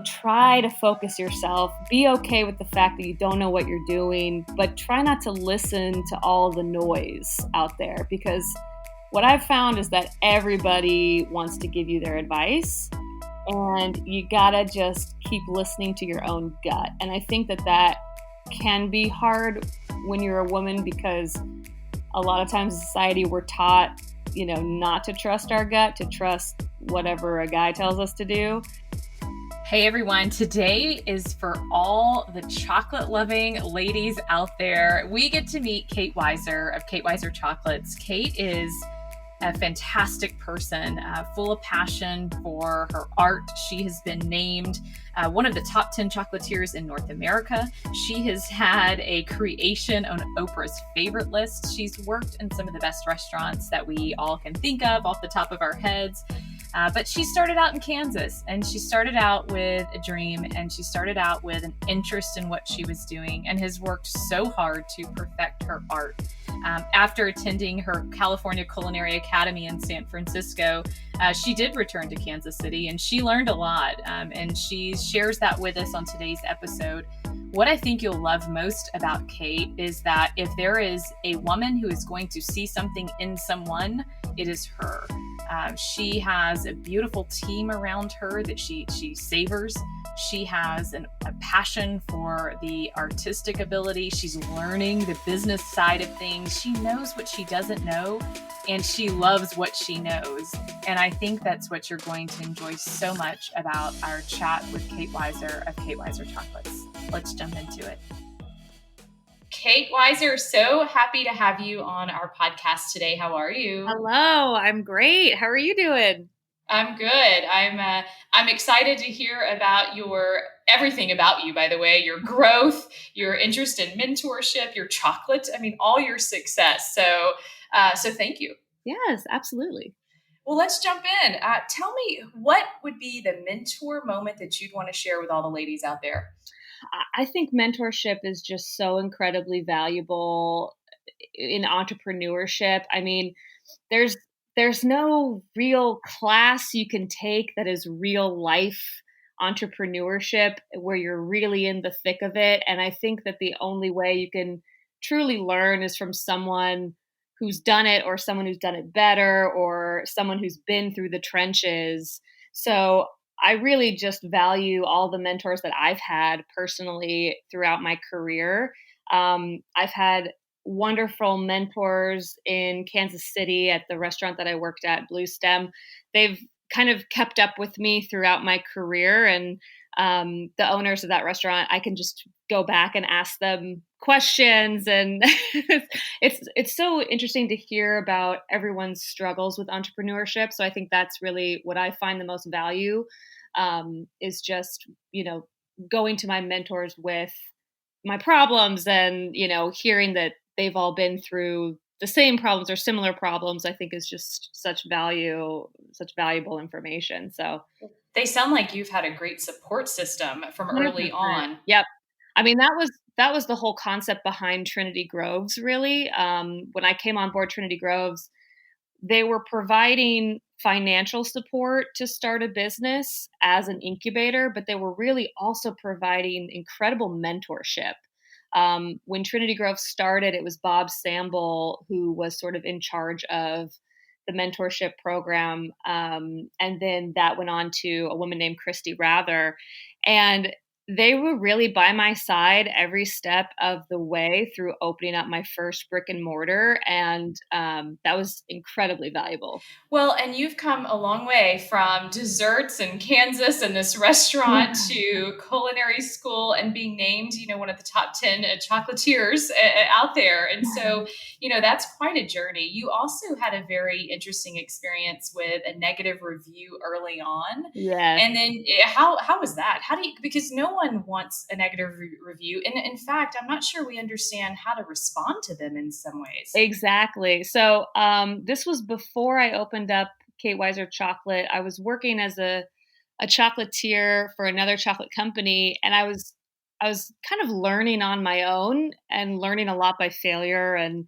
try to focus yourself. Be okay with the fact that you don't know what you're doing, but try not to listen to all the noise out there, because what I've found is that everybody wants to give you their advice, and you gotta just keep listening to your own gut. And I think that can be hard when you're a woman, because a lot of times in society we're taught, not to trust our gut, to trust whatever a guy tells us to do. Hey everyone, today is for all the chocolate loving ladies out there. We get to meet Kate Weiser of Kate Weiser Chocolates. Kate is a fantastic person, full of passion for her art. She has been named one of the top 10 chocolatiers in North America. She has had a creation on Oprah's favorite list. She's worked in some of the best restaurants that we all can think of off the top of our heads. But she started out in Kansas, and she started out with a dream, and she started out with an interest in what she was doing, and has worked so hard to perfect her art. After attending her California Culinary Academy in San Francisco, she did return to Kansas City, and she learned a lot, and she shares that with us on today's episode. What I think you'll love most about Kate is that if there is a woman who is going to see something in someone, it is her. She has a beautiful team around her that she savors. She has a passion for the artistic ability. She's learning the business side of things. She knows what she doesn't know, and she loves what she knows. And I think that's what you're going to enjoy so much about our chat with Kate Weiser of Kate Weiser Chocolates. Let's jump into it. Kate Weiser, so happy to have you on our podcast today. How are you? Hello, I'm great. How are you doing? I'm good. I'm excited to hear about everything about you, by the way, your growth, your interest in mentorship, your chocolate. I mean, all your success. So thank you. Yes, absolutely. Well, let's jump in. Tell me, what would be the mentor moment that you'd want to share with all the ladies out there? I think mentorship is just so incredibly valuable in entrepreneurship. I mean, there's no real class you can take that is real life entrepreneurship where you're really in the thick of it. And I think that the only way you can truly learn is from someone who's done it, or someone who's done it better, or someone who's been through the trenches. So I really just value all the mentors that I've had personally throughout my career. I've had wonderful mentors in Kansas City at the restaurant that I worked at, Blue Stem. They've kind of kept up with me throughout my career, and the owners of that restaurant, I can just go back and ask them questions, and it's so interesting to hear about everyone's struggles with entrepreneurship. So I think that's really what I find the most value, is just going to my mentors with my problems, and hearing that they've all been through the same problems or similar problems, I think is just such valuable information. So they sound like you've had a great support system from 100%. Early on. Yep. I mean, that was the whole concept behind Trinity Groves, really. When I came on board Trinity Groves, they were providing financial support to start a business as an incubator, but they were really also providing incredible mentorship. When Trinity Grove started, it was Bob Samble who was sort of in charge of the mentorship program. And then that went on to a woman named Christy Rather. And they were really by my side every step of the way through opening up my first brick and mortar. And that was incredibly valuable. Well, and you've come a long way from desserts in Kansas and this restaurant to culinary school and being named, one of the top 10 chocolatiers out there. And so, that's quite a journey. You also had a very interesting experience with a negative review early on. Yeah. And then how was that? Because no one wants a negative review. And in fact, I'm not sure we understand how to respond to them in some ways. Exactly. So this was before I opened up Kate Weiser Chocolate. I was working as a chocolatier for another chocolate company, and I was kind of learning on my own and learning a lot by failure, and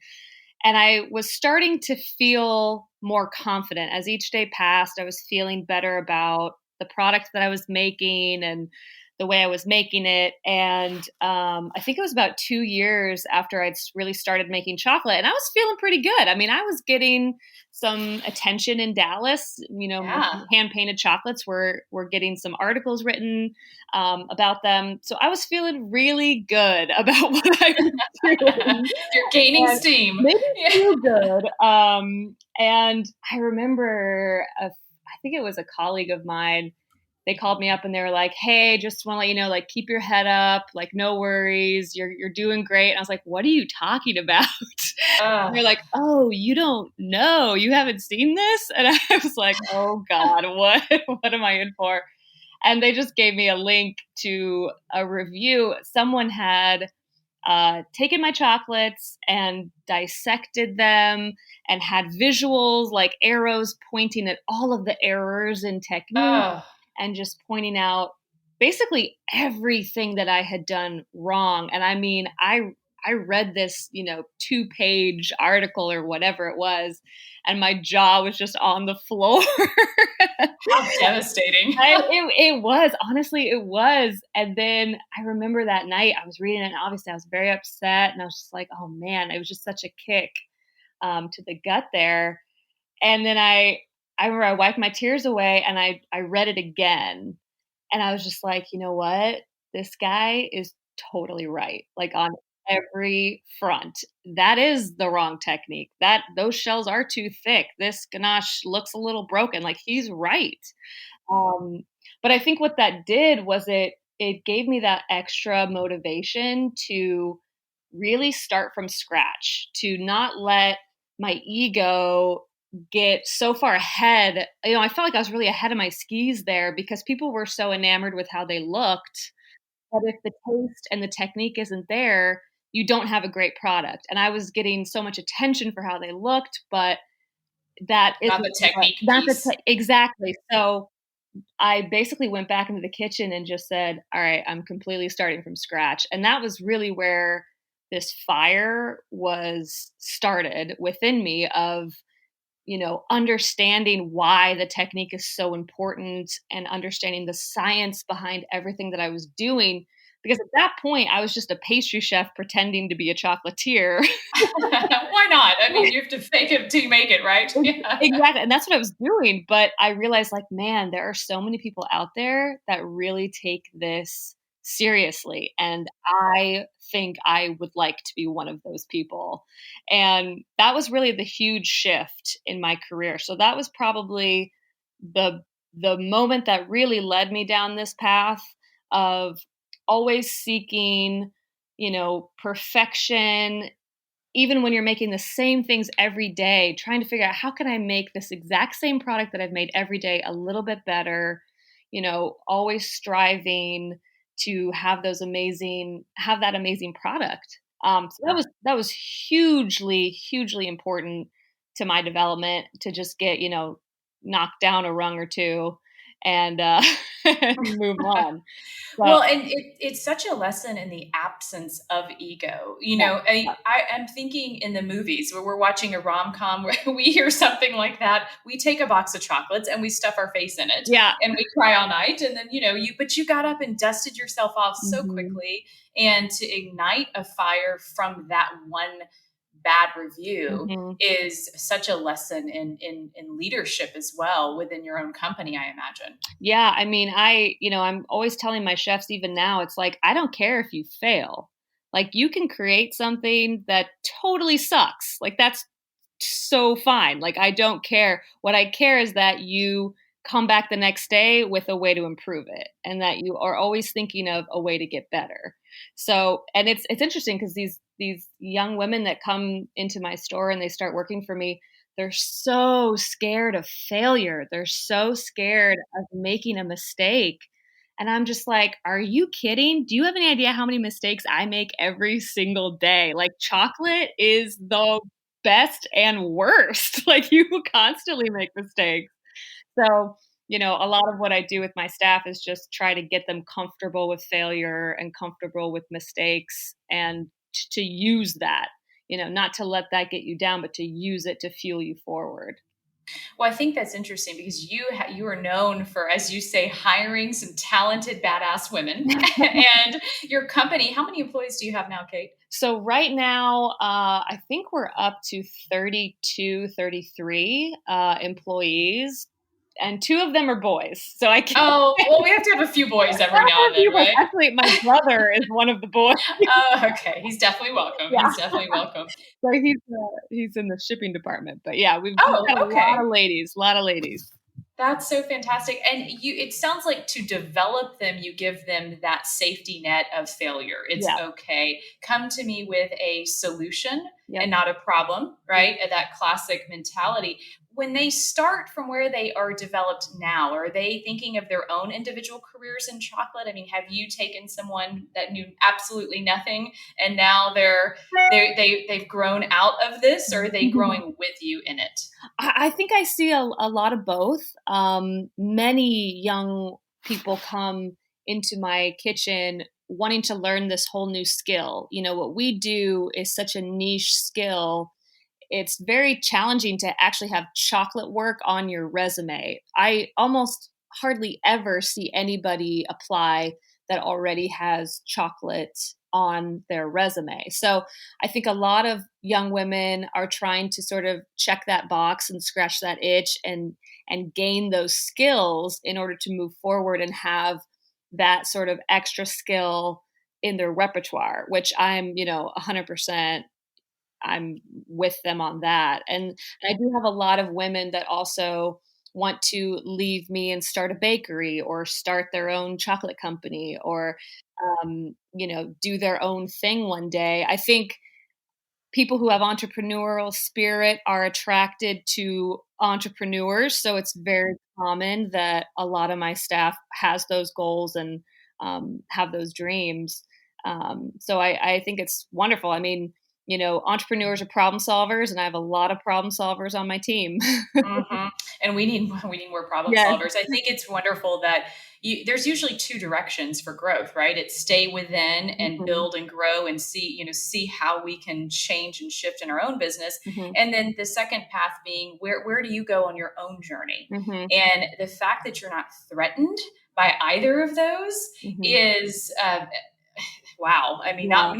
I was starting to feel more confident as each day passed. I was feeling better about the product that I was making and the way I was making it. And I think it was about 2 years after I'd really started making chocolate, and I was feeling pretty good. I mean, I was getting some attention in Dallas. My Yeah. hand painted chocolates were getting some articles written about them, so I was feeling really good about what I was doing. You're gaining And steam. maybe Yeah. too good. And I remember, I think it was a colleague of mine. They called me up and they were like, "Hey, just want to let you know, like, keep your head up. Like, no worries. You're doing great." And I was like, "What are you talking about?" And they're Ugh. like, "Oh, you don't know. You haven't seen this?" And I was like, "Oh God, what what am I in for?" And they just gave me a link to a review. Someone had taken my chocolates and dissected them and had visuals like arrows pointing at all of the errors in technique Oh, and just pointing out basically everything that I had done wrong. And I mean, I read this, 2-page article or whatever it was, and my jaw was just on the floor. how devastating. It was, honestly, it was. And then I remember that night I was reading it, and obviously I was very upset, and I was just like, "Oh man," it was just such a kick to the gut there. And then I remember I wiped my tears away and I read it again, and I was just like, "You know what? This guy is totally right, like, on every front. That is the wrong technique. That those shells are too thick. This ganache looks a little broken." Like, he's right. Um, but I think what that did was it gave me that extra motivation to really start from scratch, to not let my ego get so far ahead. I felt like I was really ahead of my skis there because people were so enamored with how they looked that if the taste and the technique isn't there, you don't have a great product. And I was getting so much attention for how they looked, but that Not isn't the technique not the piece. exactly. So I basically went back into the kitchen and just said, "All right, I'm completely starting from scratch." And that was really where this fire was started within me of, understanding why the technique is so important and understanding the science behind everything that I was doing. Because at that point, I was just a pastry chef pretending to be a chocolatier. Why not? I mean, you have to fake it till you make it, right? Yeah. Exactly, and that's what I was doing, but I realized, like, man, there are so many people out there that really take this seriously, and I think I would like to be one of those people, and that was really the huge shift in my career. So that was probably the the moment that really led me down this path of always seeking, perfection even when you're making the same things every day, trying to figure out how can I make this exact same product that I've made every day a little bit better, always striving to have that amazing product. So that was hugely, hugely important to my development to just get, knocked down a rung or two and and move on. So Well, and it's such a lesson in the absence of ego. yeah, I'm thinking in the movies where we're watching a rom com where we hear something like that. We take a box of chocolates and we stuff our face in it yeah. and we cry all night. And then, but you got up and dusted yourself off so Mhm, quickly. And to ignite a fire from that one bad review mhm. is such a lesson in leadership as well within your own company, I imagine. Yeah, I mean, I'm always telling my chefs even now, it's like, I don't care if you fail. Like, you can create something that totally sucks. Like, that's so fine. Like, I don't care. What I care is that you come back the next day with a way to improve it and that you are always thinking of a way to get better. So, and it's interesting because these young women that come into my store and they start working for me, they're so scared of failure. They're so scared of making a mistake. And I'm just like, "Are you kidding? Do you have any idea how many mistakes I make every single day?" Like, chocolate is the best and worst. Like, you constantly make mistakes. So, a lot of what I do with my staff is just try to get them comfortable with failure and comfortable with mistakes and to use that, not to let that get you down, but to use it to fuel you forward. Well, I think that's interesting because you are known for, as you say, hiring some talented, badass women. And your company, how many employees do you have now, Kate? So right now, I think we're up to 32, 33 employees, and 2 of them are boys. So I can't Oh, well, we have to have a few boys every now and then, be like, right? actually, my brother is one of the boys. Oh, okay. He's definitely welcome. Yeah. He's definitely welcome. So he's in the shipping department. But yeah, we've Oh, got a lot okay. of ladies, a lot of ladies. That's so fantastic. And it sounds like to develop them, you give them that safety net of failure. It's Yeah. okay. Come to me with a solution Yep. and not a problem, Yep. right? That classic mentality. When they start from where they are developed now, are they thinking of their own individual careers in chocolate? I mean, have you taken someone that knew absolutely nothing and now they've grown out of this, or are they growing with you in it? I think I see a lot of both. Many young people come into my kitchen wanting to learn this whole new skill. You know, what we do is such a niche skill. It's very challenging to actually have chocolate work on your resume. I almost hardly ever see anybody apply that already has chocolate on their resume. So I think a lot of young women are trying to sort of check that box and scratch that itch and gain those skills in order to move forward and have that sort of extra skill in their repertoire, which I'm, 100% I'm with them on that. And I do have a lot of women that also want to leave me and start a bakery or start their own chocolate company or, do their own thing one day. I think people who have entrepreneurial spirit are attracted to entrepreneurs. So it's very common that a lot of my staff has those goals and have those dreams. So I think it's wonderful. I mean, entrepreneurs are problem solvers, and I have a lot of problem solvers on my team. Mhm. And we need more problem Yes. solvers. I think it's wonderful that there's usually two directions for growth, right? It's stay within and Mhm, build and grow and see how we can change and shift in our own business. mhm, And then the second path being where do you go on your own journey? mhm, And the fact that you're not threatened by either of those mhm. is wow. I mean, Yeah,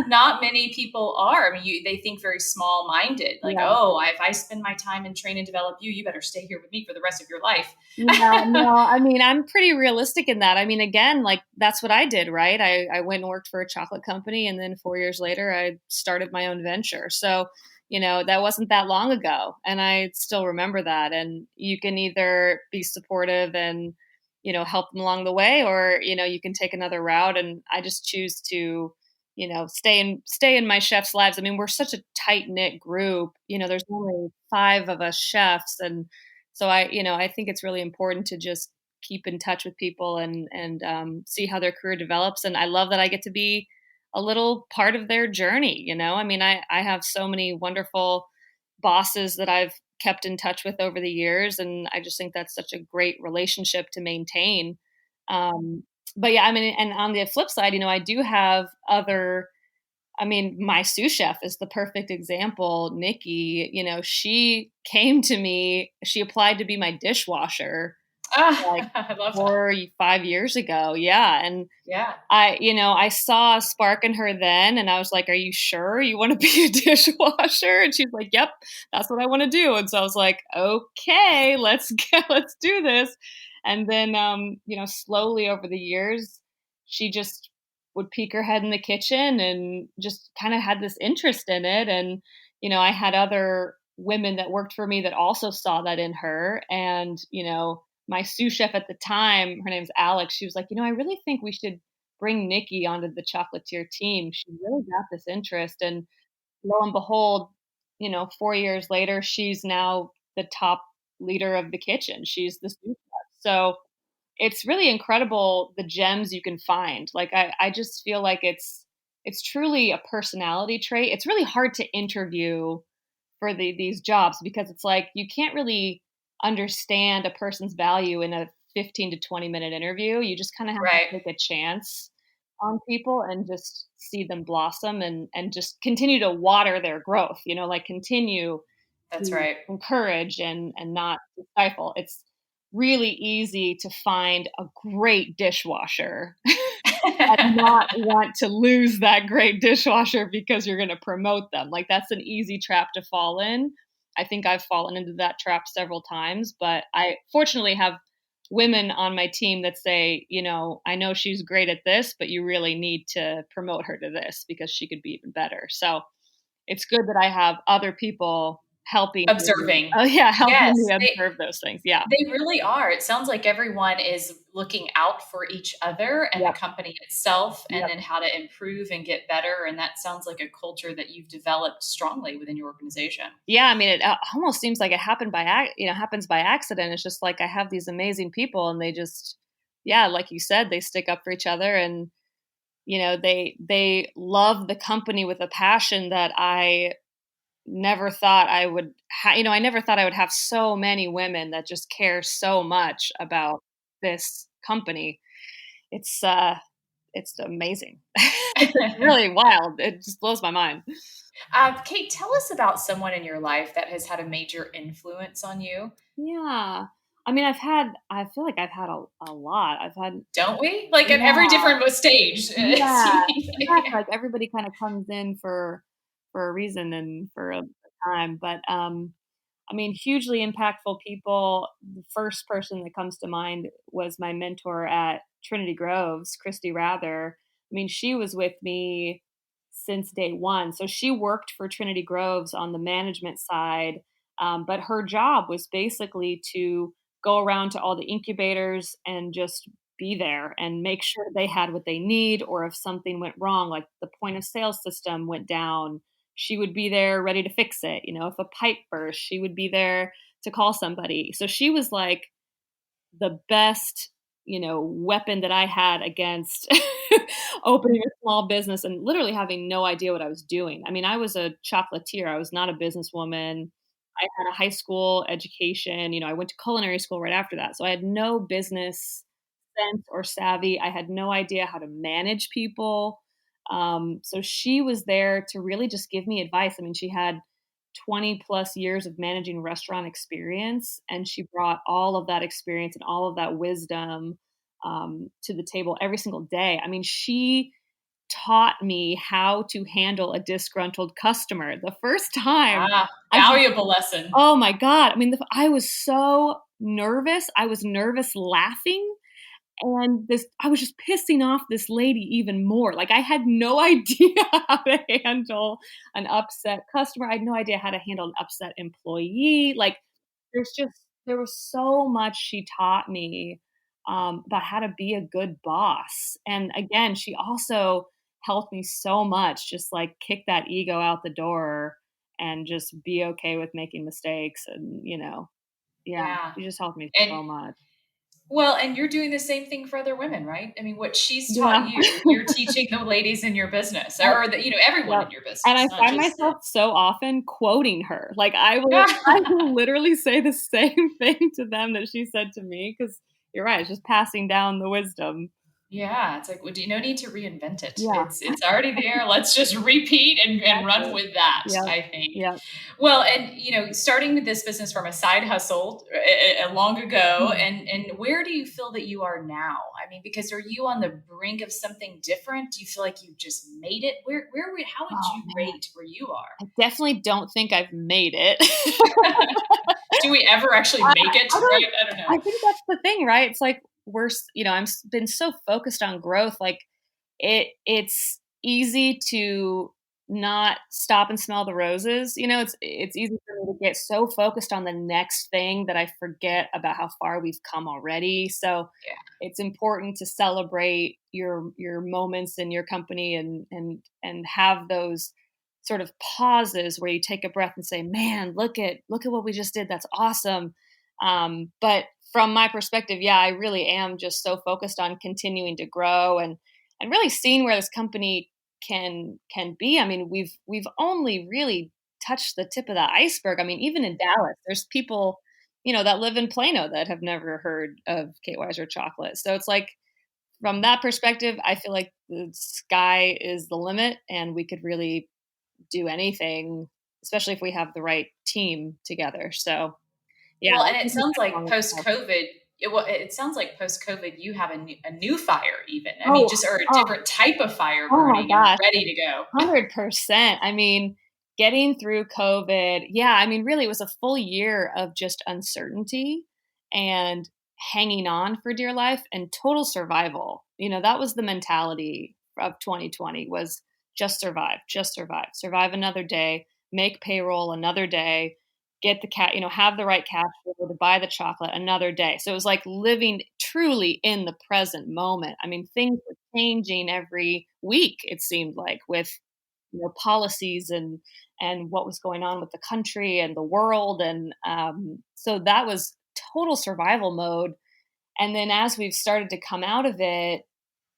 not many people are. I mean, they think very small minded, like, yeah. oh, if I spend my time and train and develop you, you better stay here with me for the rest of your life. Yeah, no, I mean, I'm pretty realistic in that. I mean, again, like that's what I did, right? I went and worked for a chocolate company, and then 4 years later, I started my own venture. So, that wasn't that long ago, and I still remember that. And you can either be supportive and, help them along the way, or, you can take another route. And I just choose to, stay in my chefs' lives. I mean, we're such a tight knit group. There's only 5 of us chefs, and so I think it's really important to just keep in touch with people and see how their career develops. And I love that I get to be a little part of their journey. I mean, I have so many wonderful bosses that I've kept in touch with over the years, and I just think that's such a great relationship to maintain. Um, but yeah, I mean, and on the flip side, I do have other I mean, my sous chef is the perfect example. Nikki, she came to me, she applied to be my dishwasher like Ah, I love that. 5 years ago. Yeah. And Yeah. I saw a spark in her then, and I was like, "Are you sure you want to be a dishwasher?" And she's like, "Yep, that's what I want to do." And so I was like, "Okay, let's go, let's do this." And then, slowly over the years, she just would peek her head in the kitchen and just kind of had this interest in it. And I had other women that worked for me that also saw that in her. And my sous chef at the time, her name's Alex. She was like, I really think we should bring Nikki onto the chocolatier team. She really got this interest. And lo and behold, 4 years later, she's now the top leader of the kitchen. She's the sous chef. So it's really incredible the gems you can find. Like I just feel like it's truly a personality trait. It's really hard to interview for these jobs because it's like you can't really understand a person's value in a 15 to 20-minute interview. You just kind of have to Right. take a chance on people and just see them blossom and just continue to water their growth, like continue That's to right. encourage and not to stifle. It's really easy to find a great dishwasher and not want to lose that great dishwasher because you're gonna promote them. Like, that's an easy trap to fall in. I think I've fallen into that trap several times, but I fortunately have women on my team that say, "I know she's great at this, but you really need to promote her to this because she could be even better." So, it's good that I have other people helping me. Observing. Oh, yeah, helping Yes, me they observe those things. Yeah. they really are. It sounds like everyone is looking out for each other and the Yep, company itself, and yep. then how to improve and get better, and that sounds like a culture that you've developed strongly within your organization. Yeah, I mean, it almost seems like it happened happens by accident. It's just like I have these amazing people, and they just, yeah, like you said, they stick up for each other, and they love the company with a passion that I never thought I would. I never thought I would have so many women that just care so much about this company. It's it's amazing. It's really wild. It just blows my mind. Kate, tell us about someone in your life that has had a major influence on you. Yeah. I mean, I feel like I've had a lot. I've had, Don't we? Like at every yeah, different stage. yeah, exactly. Like everybody kind of comes in for a reason and for a time. But I mean, hugely impactful people. The first person that comes to mind was my mentor at Trinity Groves, Christy Rather. I mean, she was with me since day one. So she worked for Trinity Groves on the management side, but her job was basically to go around to all the incubators and just be there and make sure they had what they need, or if something went wrong, like the point of sale system went down, she would be there ready to fix it. If a pipe burst, she would be there to call somebody. So she was like the best, weapon that I had against opening a small business and literally having no idea what I was doing. I mean, I was a chocolatier. I was not a businesswoman. I had a high school education. I went to culinary school right after that. So I had no business sense or savvy. I had no idea how to manage people. So she was there to really just give me advice. I mean, she had 20 plus years of managing restaurant experience, and she brought all of that experience and all of that wisdom to the table every single day. I mean, she taught me how to handle a disgruntled customer. The first time I Valuable lesson. oh my god, I mean, I was so nervous. I was nervous laughing, and I was just pissing off this lady even more. Like, I had no idea how to handle an upset customer. I had no idea how to handle an upset employee. Like, there was so much she taught me, about how to be a good boss. And again, she also helped me so much, just like kick that ego out the door and just be okay with making mistakes. And, yeah, Yeah. she just helped me And so much. well, and you're doing the same thing for other women, right? I mean, what she's Yeah. taught you, you're teaching the ladies in your business, or everyone Yep, in your and I business, not find just the myself so often quoting her, like, I will literally say the same thing to them that she said to me, because 'cause you're right, it's just passing down the wisdom. Yeah, it's like, well, do you no need to reinvent it. Yeah, It's already there. Let's just repeat and run exactly. with that, Yep, I think. yep. Well, and starting this business from a side hustle long ago, Mhm. and where do you feel that you are now? I mean, because are you on the brink of something different? Do you feel like you just made it? How would Oh, you man. rate where you are? I definitely don't think I've made it. Do we ever actually I make it? I don't Right? I don't know. I think that's the thing, right? It's like been so focused on growth, like, it's easy to not stop and smell the roses. It's easy for me to get so focused on the next thing that I forget about how far we've come already. So Yeah. it's important to celebrate your moments in your company, and have those sort of pauses where you take a breath and say, "Man, look at what we just did. That's awesome." But from my perspective, yeah, I really am just so focused on continuing to grow, and really seeing where this company can be. I mean, we've only really touched the tip of the iceberg. I mean, even in Dallas, there's people, that live in Plano that have never heard of Kate Weiser chocolate. So it's like, from that perspective, I feel like the sky is the limit and we could really do anything. especially if we have the right team together. So yeah, Well, I and it think we sounds got like along well. post-COVID, it sounds like post-COVID, you have a new fire even. I mean, Oh, just or a oh, different type of fire oh my burning and gosh. ready to go. 100%. I mean, getting through COVID, yeah, I mean, really, it was a full year of just uncertainty and hanging on for dear life and total survival. That was the mentality of 2020 was just survive, survive another day, make payroll another day, get the cat, have the right cash flow to buy the chocolate another day. So it was like living truly in the present moment. I mean, things were changing every week, it seemed like, with policies and what was going on with the country and the world, and so that was total survival mode. And then as we've started to come out of it,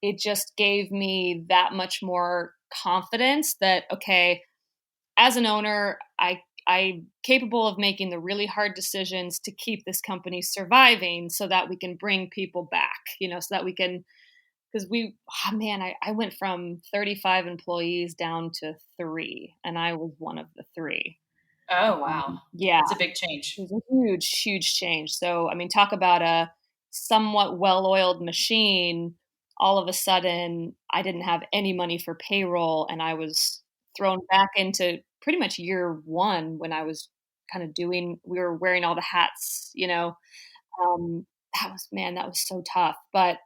it just gave me that much more confidence that, okay, as an owner, I'm capable of making the really hard decisions to keep this company surviving so that we can bring people back, so that we can, because oh man, I went from 35 employees down to three, and I was one of the three. Oh, wow. Yeah, That's a big change. it was a huge, huge change. So, I mean, talk about a somewhat well oiled machine. All of a sudden, I didn't have any money for payroll, and I was thrown back into pretty much year one when I was kind of we were wearing all the hats. Um, man, that was so tough. But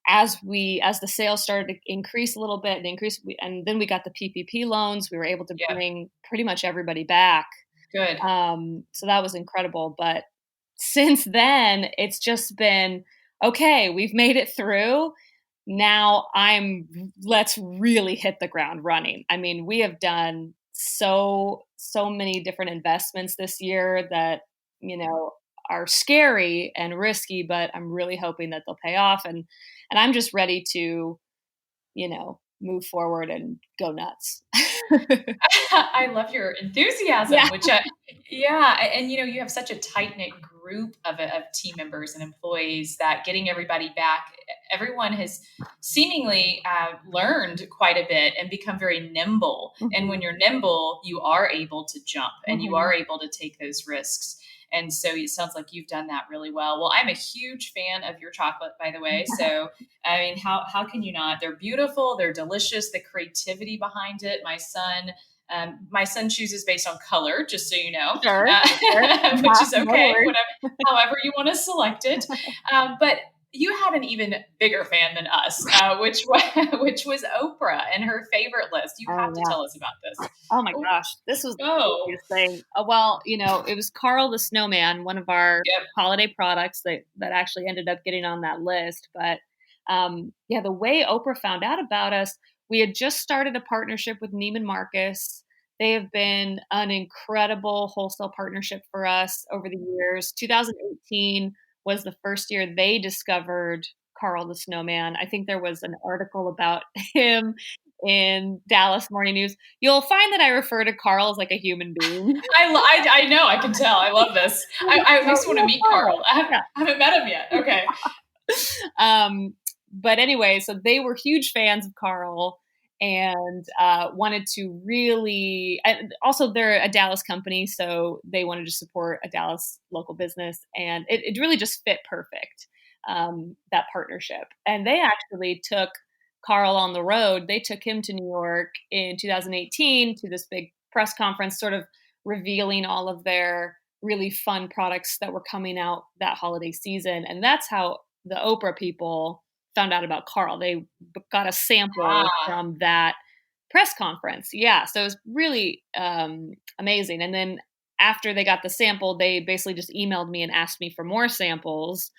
as the sales started to increase a little bit and and then we got the PPP loans, we were able to Yep. bring pretty much everybody back. Good. So that was incredible. But since then, it's just been okay. We've made it through. Now let's really hit the ground running. I mean, we have done so many different investments this year that you know are scary and risky, but I'm really hoping that they'll pay off. And I'm just ready to move forward and go nuts. I love your Yeah. enthusiasm, which, yeah, and you have such a tight knit group of team members and employees that getting everybody back, everyone has seemingly learned quite a bit and become very nimble. And Mhm, when you're nimble, you are able to jump and you mhm. are able to take those risks. And so it sounds like you've done that really well. Well, I'm a huge fan of your chocolate, by the way. So I mean, how can you not? They're beautiful, they're delicious. The creativity behind it. My son chooses based on color, just so you know, Sure, sure. which is No okay, worries. whatever, however you want to select it. But you had an even bigger fan than us, which which was Oprah and her favorite list. You Oh, have to yeah. tell us about this. Oh my Oh, gosh, this was the oh, craziest thing. Well, it was Carl the Snowman, one of our yep. holiday products that actually ended up getting on that list. But yeah, the way Oprah found out about us, we had just started a partnership with Neiman Marcus. They have been an incredible wholesale partnership for us over the years. 2018 was the first year they discovered Carl the Snowman. I think there was an article about him in Dallas Morning News. You'll find that I refer to Carl as like a human being. I know, I can tell. I love this. I So, just want to meet Carl. Carl. Yeah. I haven't met him yet. Okay. But anyway, so they were huge fans of Carl and wanted to really. Also, they're a Dallas company, so they wanted to support a Dallas local business, and it really just fit perfect, that partnership. And they actually took Carl on the road. They took him to New York in 2018 to this big press conference, sort of revealing all of their really fun products that were coming out that holiday season. And that's how the Oprah people found out about Carl. They got a sample Ah, from that press conference. Yeah, so it was really amazing. And then after they got the sample, they basically just emailed me and asked me for more samples.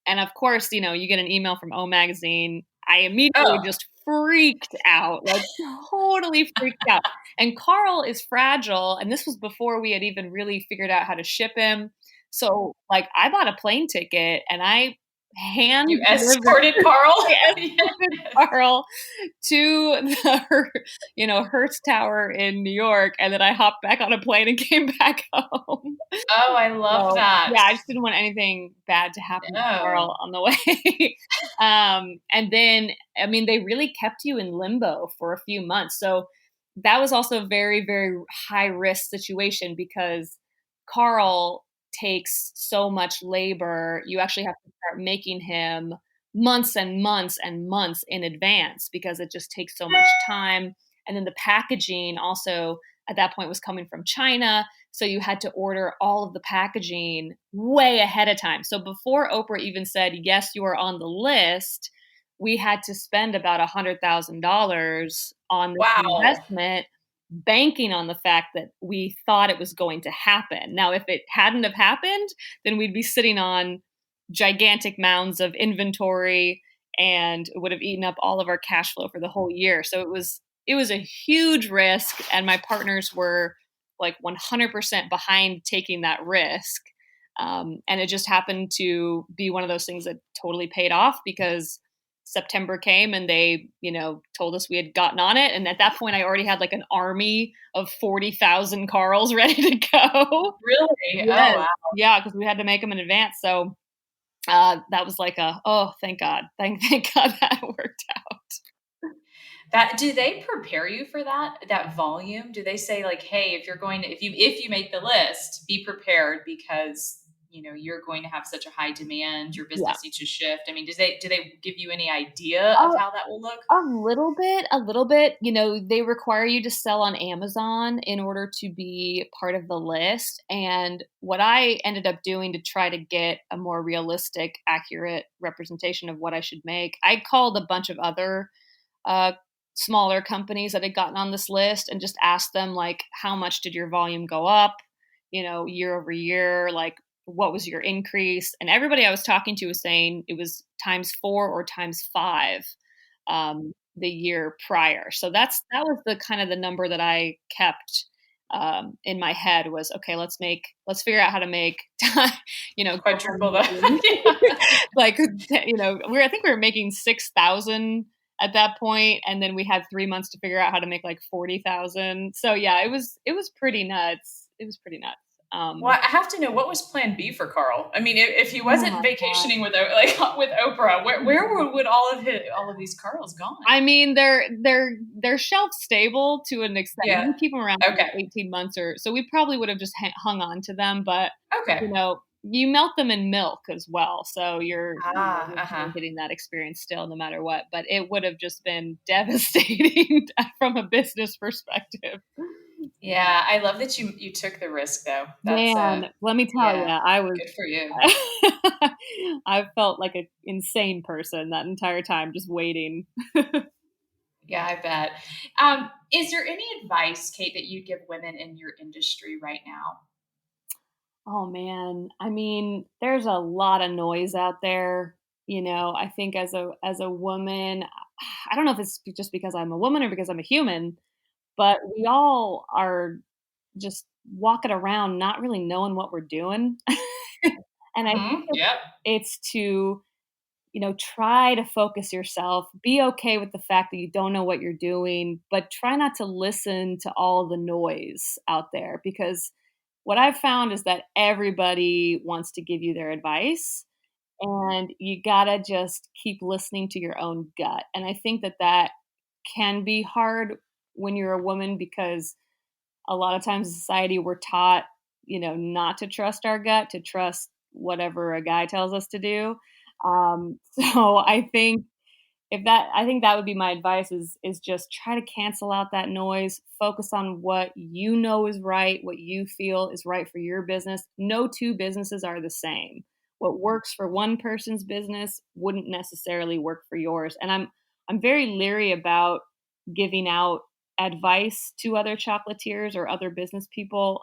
And of course, you get an email from O Magazine. I immediately oh, just freaked out, like totally freaked out. And Carl is fragile, and this was before we had even really figured out how to ship him. So, like, I bought a plane ticket and I hand you delivered escorted Carl? I escorted Yes. Carl to Hearst Tower in New York, and then I hopped back on a plane and came back home. Oh, I love So, that. yeah, I just didn't want anything bad to happen to No. Carl on the way. And then, I mean, they really kept you in limbo for a few months. So that was also a very, very high risk situation because Carl takes so much labor. You actually have to start making him months and months and months in advance because it just takes so much time. And then the packaging also at that point was coming from China. So you had to order all of the packaging way ahead of time. So before Oprah even said, yes, you are on the list, we had to spend about $100,000 on this Wow. investment, banking on the fact that we thought it was going to happen. Now, if it hadn't have happened, then we'd be sitting on gigantic mounds of inventory and it would have eaten up all of our cash flow for the whole year. So it was a huge risk and my partners were like 100% behind taking that risk. And it just happened to be one of those things that totally paid off because September came and they, told us we had gotten on it. And at that point, I already had like an army of 40,000 Carls ready to go. Really? Oh, Yes. wow. Yeah, because we had to make them in advance. So that was like oh, thank God. Thank God that worked out. That do they prepare you for that volume? Do they say like, "Hey, if you make the list, be prepared because, you're going to have such a high demand, your Yeah. business needs to shift." I mean, do they give you any idea of Oh, how that will look? a little bit, a little bit. They require you to sell on Amazon in order to be part of the list. And what I ended up doing to try to get a more realistic, accurate representation of what I should make, I called a bunch of other uh, smaller companies that had gotten on this list and just asked them, like, how much did your volume go up, year over year? Like, what was your increase? And everybody I was talking to was saying it was times four or times five the year prior. So that was the kind of the number that I kept in my head was okay. Let's figure out how to make go Quadruple from the yeah. like I think we were making 6,000 at that point, and then we had 3 months to figure out how to make like 40,000. So yeah, it was pretty nuts. It was pretty nuts. Well, I have to know what was plan B for Carl? I mean, if he Oh my wasn't god. vacationing with like with Oprah, would all of these Carls gone? I mean, they're shelf stable to an extent. You Yeah. can keep them around for like Okay. 18 months or so. We probably would have just hung on to them, but Okay. you melt them in milk as well, so Ah, you're kind uh-huh. of getting that experience still, no matter what. But it would have just been devastating from a business perspective. Yeah, I love that you took the risk though. That's Man, let me tell you, yeah, I was good for you. I felt like an insane person that entire time just waiting. Yeah, I bet. Is there any advice, Kate, that you give women in your industry right now? Oh man, I mean, there's a lot of noise out there. I think as a woman, I don't know if it's just because I'm a woman or because I'm a human, but we all are just walking around not really knowing what we're doing. And I think Mhm. Yep. it's to, try to focus yourself. Be okay with the fact that you don't know what you're doing, but try not to listen to all the noise out there because what I've found is that everybody wants to give you their advice and you gotta just keep listening to your own gut. And I think that can be hard when you're a woman because a lot of times in society we're taught, not to trust our gut, to trust whatever a guy tells us to do. So I think that would be my advice is just try to cancel out that noise, focus on what you know is right, what you feel is right for your business. No two businesses are the same. What works for one person's business wouldn't necessarily work for yours. And I'm very leery about giving out advice to other chocolatiers or other business people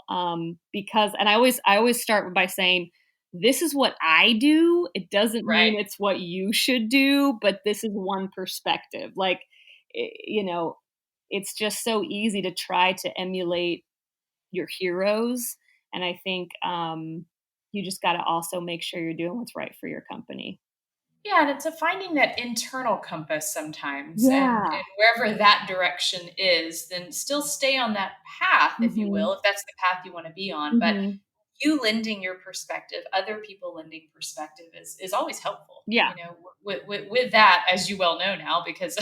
because and I always start by saying this is what I do. It doesn't Right. mean it's what you should do, but this is one perspective. Like, it's just so easy to try to emulate your heroes. And I think you just got to also make sure you're doing what's right for your company. Yeah, and it's a finding that internal compass sometimes, and Yeah. wherever that direction is, then still stay on that path, if you Hmm. will, if that's the path you want to be on. But Hmm. you lending your perspective, other people lending perspective is always helpful. Yeah. You know, with that, as you well know now, because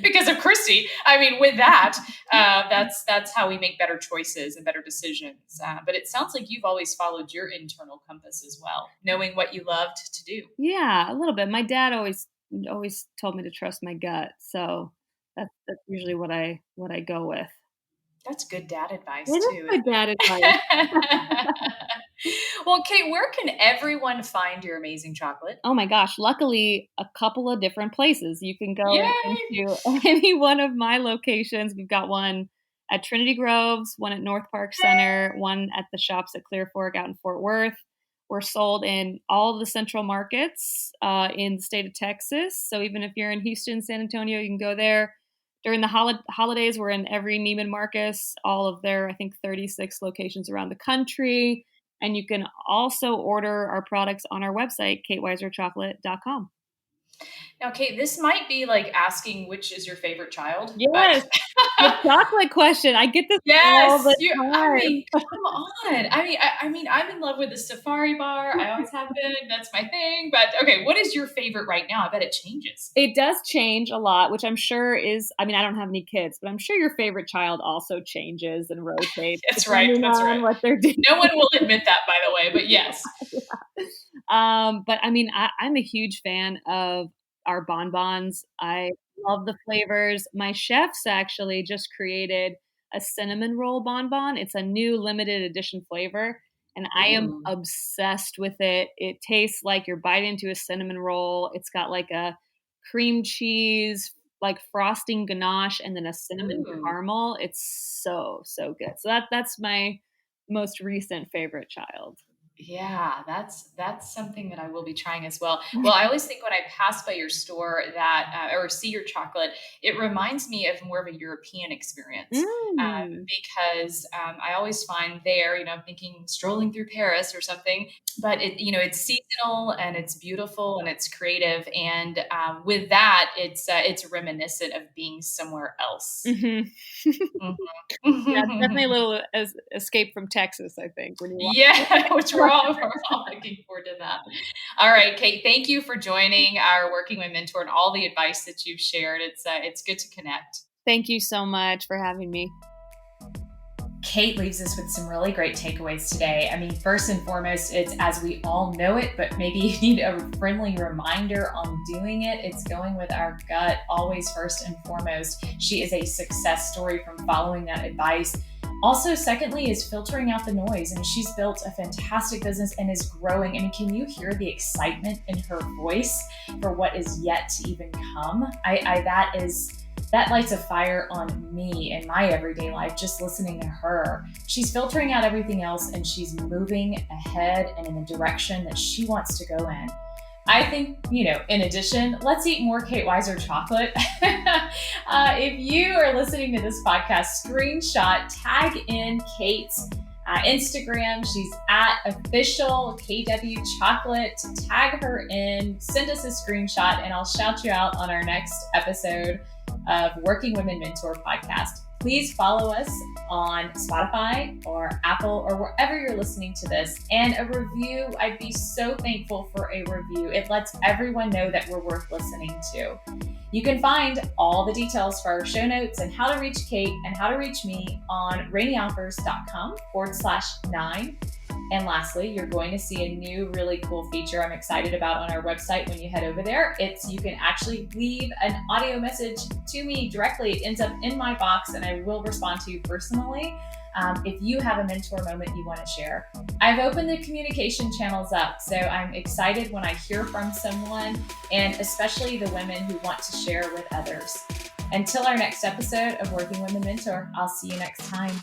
because of Christy. I mean, with that, that's how we make better choices and better decisions. But it sounds like you've always followed your internal compass as well, knowing what you loved to do. Yeah, a little bit. My dad always told me to trust my gut, so that's usually what I go with. That's good dad It advice is too, good isn't dad advice. it? Well, Kate, where can everyone find your amazing chocolate? Oh my gosh, luckily a couple of different places. You can go Yay! into any one of my locations. We've got one at Trinity Groves, one at North Park Center, one at the shops at Clear Fork out in Fort Worth. We're sold in all the central markets in the state of Texas. So even if you're in Houston, San Antonio, you can go there. During the holidays, we're in every Neiman Marcus, all of their, I think, 36 locations around the country. And you can also order our products on our website, kateweiserchocolate.com. Now, Kate, this might be like asking which is your favorite child, but Yes, the chocolate question. I get this all yes, the you. I time. mean, come on. I mean, I'm in love with the safari bar. I always have been. That's my thing. But okay, what is your favorite right now? I bet it changes. It does change a lot, which I'm sure is I mean, I don't have any kids, but I'm sure your favorite child also changes and rotates That's right. depending That's on right. what they're doing. No one will admit that, by the way. But yes. But I mean, I'm a huge fan of our bonbons. I love the flavors. My chefs actually just created a cinnamon roll bonbon. It's a new limited edition flavor, and I am Ooh. obsessed with it. It tastes like you're biting into a cinnamon roll. It's got like a cream cheese, like frosting ganache, and then a cinnamon Ooh. caramel. It's so good. So that's my most recent favorite child. Yeah, that's something that I will be trying as well. Well, I always think when I pass by your store that or see your chocolate, it reminds me of more of a European experience Mm. because I always find there, I'm thinking strolling through Paris or something, but it's seasonal and it's beautiful and it's creative, and with that, it's reminiscent of being somewhere else. Mhm. Yeah, it's definitely a Mhm. little escape from Texas, I think, when you walk Yeah, which we're all looking forward to that. All right, Kate, thank you for joining our Working with Mentor and all the advice that you've shared. It's good to connect. Thank you so much for having me. Kate leaves us with some really great takeaways today. I mean, first and foremost, it's as we all know it, but maybe you need a friendly reminder on doing it. It's going with our gut always first and foremost. She is a success story from following that advice. Also, secondly, is filtering out the noise. I mean, she's built a fantastic business and is growing. I mean, can you hear the excitement in her voice for what is yet to even come? That lights a fire on me in my everyday life, just listening to her. She's filtering out everything else and she's moving ahead and in the direction that she wants to go in. I think, in addition, let's eat more Kate Weiser chocolate. If you are listening to this podcast, screenshot, tag in Kate's Instagram. She's at official KW chocolate. Tag her in, send us a screenshot, and I'll shout you out on our next episode of Working Women Mentor podcast. Please follow us on Spotify or Apple or wherever you're listening to this. And a review, I'd be so thankful for a review. It lets everyone know that we're worth listening to. You can find all the details for our show notes and how to reach Kate and how to reach me on ranialfers.com/9. And lastly, you're going to see a new really cool feature I'm excited about on our website when you head over there. You can actually leave an audio message to me directly. It ends up in my box and I will respond to you personally if you have a mentor moment you want to share. I've opened the communication channels up, so I'm excited when I hear from someone, and especially the women who want to share with others. Until our next episode of Working Women Mentor, I'll see you next time.